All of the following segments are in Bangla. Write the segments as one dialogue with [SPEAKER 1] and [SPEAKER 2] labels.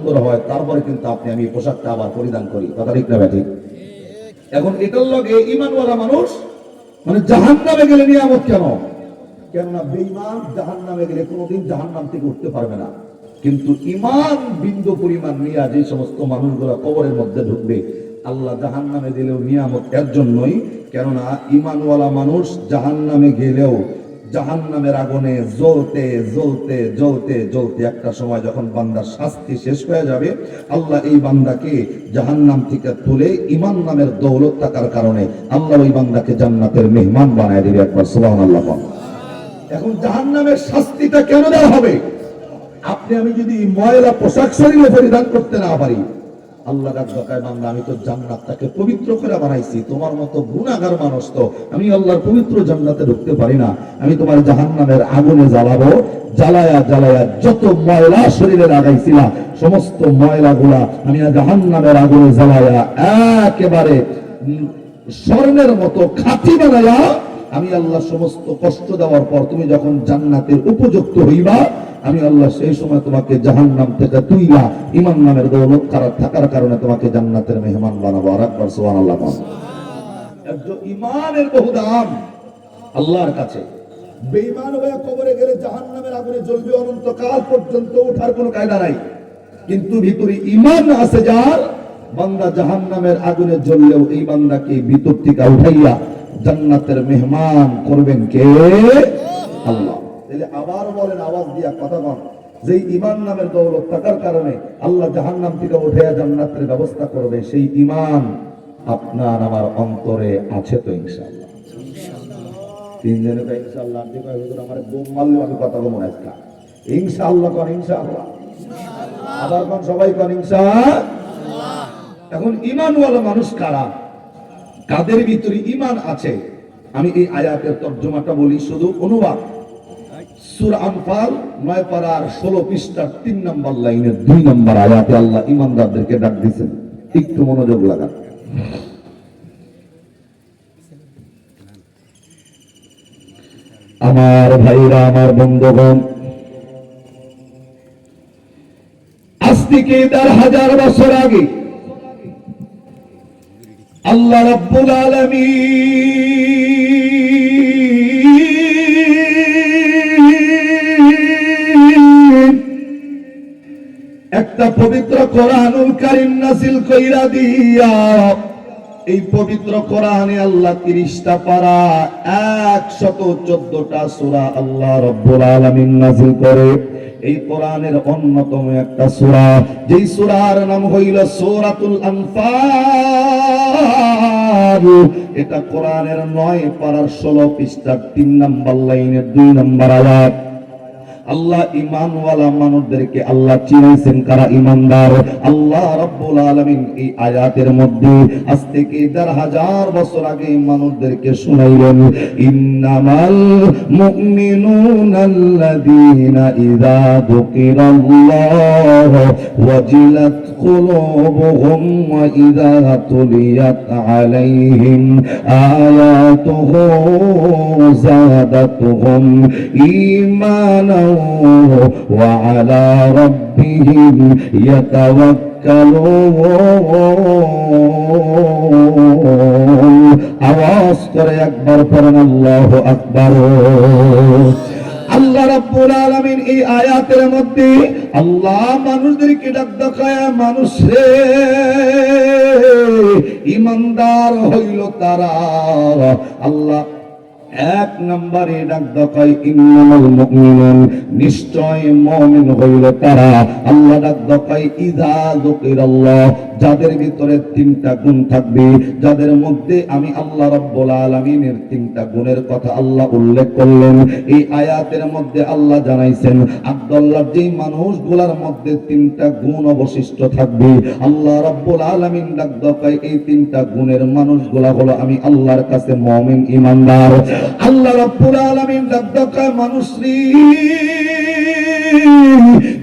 [SPEAKER 1] সুন্দর হয়, তারপরে কিন্তু আপনি আমি পোশাকটা আবার পরিধান করি। কথা ঠিক না ব্যাটি? এখন এটার লগে ঈমানওয়ালা মানুষ মানে জাহান্নামে গেলে নিয়ামত কেন? কেননা বেঈমান জাহান্নামে গেলে কোনোদিন জাহান্নাম থেকে উঠতে পারবে না। কিন্তু ঈমান বিন্দু পরিমাণ নিয়ে যে সমস্ত মানুষগুলা কবরের মধ্যে ঢুকবে, আল্লাহ জাহান্নামে দিলেও নিয়ামত এর জন্যই, কেননা ঈমানওয়ালা মানুষ জাহান্নামে গেলেও জাহান্নামের আগুনে জ্বলতে জ্বলতে জ্বলতে জ্বলতে একটা সময় যখন বান্দার শাস্তি শেষ হয়ে যাবে, আল্লাহ এই বান্দাকে জাহান্নাম থেকে তুলে ঈমান নামের দৌলত থাকার কারণে আল্লাহ ওই বান্দাকে জান্নাতের মেহমান বানায় দিবে। একবার সুবহানাল্লাহ। এখন জাহান্নামের শাস্তিটা কেন দেওয়া হবে? আপনি আমি যদি ময়লা পোশাক শরীরে পরিধান করতে না পারি, আল্লাহ ডাকায় বান্দা আমি তো জান্নাতটাকে পবিত্র করে বানাইছি, তোমার মতো গুনাহগার মানুষ তো আমি আল্লাহর পবিত্র জান্নাতে ঢুকতে পারি না, আমি তোমার জাহান্নামের আগুনে জ্বালাবো। জ্বালায়া জ্বালায়া যত ময়লা শরীরে লাগাইছিলাম সমস্ত ময়লাগুলা আমি জাহান্নামের আগুনে জ্বালায়া একেবারে স্বর্ণের মতো খাঁটি বানায়া আমি আল্লাহ সমস্ত কষ্ট দেওয়ার পর তুমি যখন জান্নাতের উপযুক্ত হইবা, আমি আল্লাহ সেই সময় তোমাকে জাহান্নাম থেকে তুইলা ঈমান নামের দৌলত থাকার কারণে তোমাকে জান্নাতের মেহমান বানাবো। আর একবার সুবহানাল্লাহ। একজন ঈমানের বহু দাম আল্লাহর কাছে। বেঈমান হয়ে কবরে গেলে জাহান্নামের আগুনে জ্বলবে অনন্তকাল পর্যন্ত, ওঠার কোনো কায়দা নাই। কিন্তু ভিতরে ঈমান আছে যার, বান্দা জাহান্নামের আগুনে জ্বললেও এই বান্দাকে ভিতর থেকে উঠাইয়া জান্নাতের মেহমান করবেন কে? আল্লাহ। তাহলে আবার বলেন, আওয়াজ দিয়া কথা বলেন, যে ঈমান নামের দৌলত থাকার কারণে আল্লাহ জাহান্নাম থেকে উঠাইয়া জান্নাতের ব্যবস্থা করবে, সেই ঈমান আপনার আমার অন্তরে আছে তো ইনশাআল্লাহ? তিনজনে কয় ইনশাআল্লাহ, আপনি কয় হুজুর আমার বোম মারলেও আমি কথা বলবো না। আজকে ইনশাআল্লাহ কোন ইনশাআল্লাহ, আবার কোন সবাই কোন ইনশাআল্লাহ। এখন ঈমানওয়ালা মানুষ কারা? কাদের ভিতরে ঈমান আছে? আমি এই আয়াতের তরজমাটা বলি, শুধু অনুবাদ। সূরা আনফাল 9 পারার 16 পৃষ্ঠার 3 নম্বর লাইনের 2 নম্বর আয়াতে আল্লাহ ঈমানদারদেরকে ডাক দিয়েছেন। একটু মনোযোগ লাগান। আমার ভাইরা, আমার বন্ধুগণ, আজ থেকে 1000 বছর আগে আল্লাহ রাব্বুল আলামিন একটা পবিত্র কোরআনুল কারীম নাযিল কইরা দিয়া, এই পবিত্র কোরআনে আল্লাহ 30টা পারা 114টা সূরা আল্লাহ রাব্বুল আলামিন নাযিল করে। এই কোরআনের অন্যতম একটা সূরা, যেই সূরার নাম হইল সূরাতুল আনফাল। এটা কোরআনের 9 পারার 16 পৃষ্ঠার 3 নম্বর লাইনের 2 নম্বর আয়াত। আল্লাহ ঈমানওয়ালা মানুষদেরকে আল্লাহ চিনেছেন কারা ঈমানদার। আল্লাহ রাব্বুল আলামিন এই আয়াতের মধ্যে আজ থেকে 1000 বছর আগে মানুষদেরকে শুনাইলেন, ইন্নামাল মুমিনুনাল্লাযীনা ইযা যুকিরাল্লাহু ওয়াজিলাত কুলুবুহুম ওয়া ইযা তুলিয়াত আলাইহিম আয়াতুহু যাদাতুহুম ঈমানান وعلى ربهم يتوكلون। আওয়াজ করে একবার পড়েন আল্লাহু আকবার। আল্লাহ রাব্বুল আলামিন এই আয়াতের মধ্যে আল্লাহ মানুষদেরকে ডাক দেখায়, মানুষ রে ঈমানদার হইল তারা। আল্লাহ 1 নম্বরে ডাক দেখায় ইন্নামাল মুমিনুন, নিশ্চয় মুমিন হইল তারা। আল্লাহ ডাক দেখায় ইযা যুকিরাল্লাহ, যাদের ভিতরে 3টা গুণ থাকবে, যাদের মধ্যে আমি আল্লাহ রাব্বুল আলামিনের 3টা গুণের কথা আল্লাহ উল্লেখ করলেন। এই আয়াতের মধ্যে আল্লাহ জানাইছেন আব্দুল্লাহর যেই মানুষগুলোর মধ্যে 3টা গুণ অবশিষ্ট থাকবে, আল্লাহ রাব্বুল আলামিন ডাক দেখায় এই 3টা গুণের মানুষগুলা হলো আমি আল্লাহর কাছে মুমিন ঈমানদার। আল্লাহ রাব্বুল আলামিন ডাক দেখায় মানুষ রে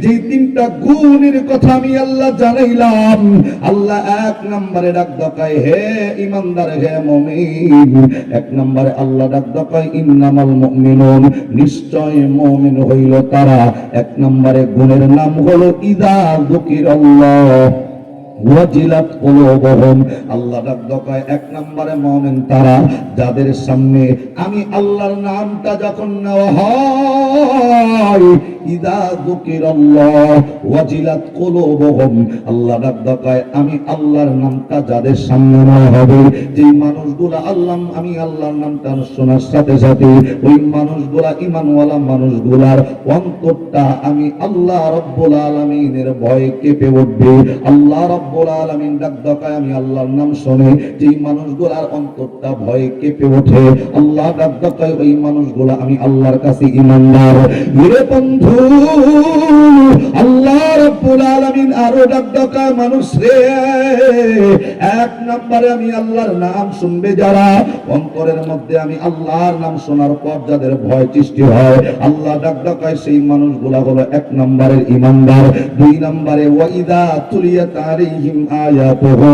[SPEAKER 1] যে তিনটা গুণের কথা আমি আল্লাহ জানাইলাম, আল্লাহ এক নম্বরে ডাক দেয় হে ঈমানদার, হে মুমিন। এক নম্বরে আল্লাহ ডাক দেয় ইন্নামাল মুমিনুন, নিশ্চয় মুমিন হইল তারা। এক নম্বরে গুণের নাম হলো ইযা যুকিরাল্লাহ ওয়াজিলাত কুলুবুহুম। আল্লাহ ডাক দেয় এক নম্বরে মুমিন তারা যাদের সামনে আমি আল্লাহর নামটা যখন নেওয়া হয়, ইযা যুকিরাল্লাহ ওয়াজিলাত কুলুবুহুম। আল্লাহ ডাক দেয় আমি আল্লাহর নামটা যাদের সামনে নেওয়া হবে, যে মানুষগুলা আমি আল্লাহর নামটা শোনার সাথে সাথে ওই মানুষগুলা ঈমানওয়ালা মানুষগুলার অন্তরটা আমি আল্লাহ রাব্বুল আলামিনের ভয়ে কেঁপে উঠবে। আল্লাহ রাব্বুল আলামিন ডাক দেয় আমি আল্লাহর নাম শুনে যেই মানুষগুলার অন্তরটা ভয়ে কেঁপে ওঠে, আল্লাহ ডাক দেয় ওই মানুষগুলা আমি আল্লাহর কাছে ঈমানদার। মেরে বন্ধু, আল্লাহ রাব্বুল আলামিন আরো ডাক দেয় মানুষ রে, এক নম্বরে আমি আল্লাহর নাম শুনবে যারা, অন্তরের মধ্যে আমি আল্লাহর নাম শোনার পর যাদের ভয় সৃষ্টি হয়, আল্লাহ ডাক দেয় সেই মানুষগুলা হলো এক নম্বরের ঈমানদার। দুই নম্বরে ওয়াইদা তুলিয়াত আলাইহিম আয়াতুহু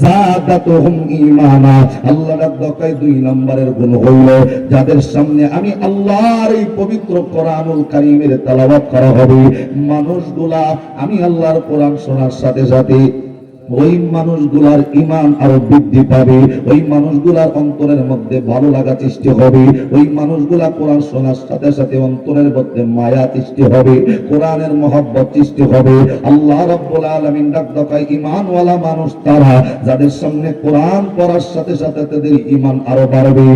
[SPEAKER 1] যাদাতুহুম ঈমানা। আল্লাহ ডাক দেয় দুই নম্বরের গুণ হলো যাদের সামনে আমি আল্লাহর এই পবিত্র কোরআনুল কারীমের তেলাওয়াত করা হবে, মানুষগুলা আমি আল্লাহর কোরআন শোনার সাথে সাথে ওই মানুষগুলার ঈমান আরো বৃদ্ধি পাবে, ওই মানুষগুলার অন্তরের মধ্যে ভালো লাগা সৃষ্টি হবে, ওই মানুষগুলা কোরআন শোনার সাথে সাথে অন্তরের মধ্যে মায়া সৃষ্টি হবে, কোরআনের মহব্বত সৃষ্টি হবে। আল্লাহ রাব্বুল আলামিন ডাক দেয় ঈমানওয়ালা মানুষ তারা যাদের সামনে কোরআন পড়ার সাথে সাথে তাদের ঈমান আরো বাড়বে।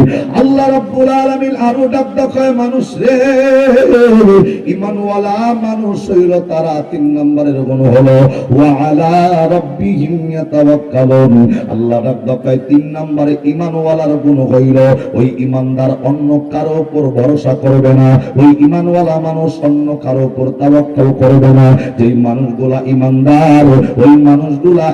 [SPEAKER 1] আল্লাহ রাব্বুল আলামিন আরো ডাক দেয় মানুষ রে, ঈমানওয়ালা মানুষ হইল তারা তিন নম্বরের গুণ হলো ওয়া আলা রাব্বিহিম ইয়াতাওয়াক্কালুন। আল্লাহ ডাক দেয় তিন নম্বরে ঈমানওয়ালার গুণ হইল ওই ঈমানদার অন্য কারো উপর ভরসা করবে না, ওই ঈমানওয়ালা মানুষ অন্য কারো উপর তাওয়াক্কুল করবে না। যেই মানুষগুলা ঈমানদার ওই মানুষগুলা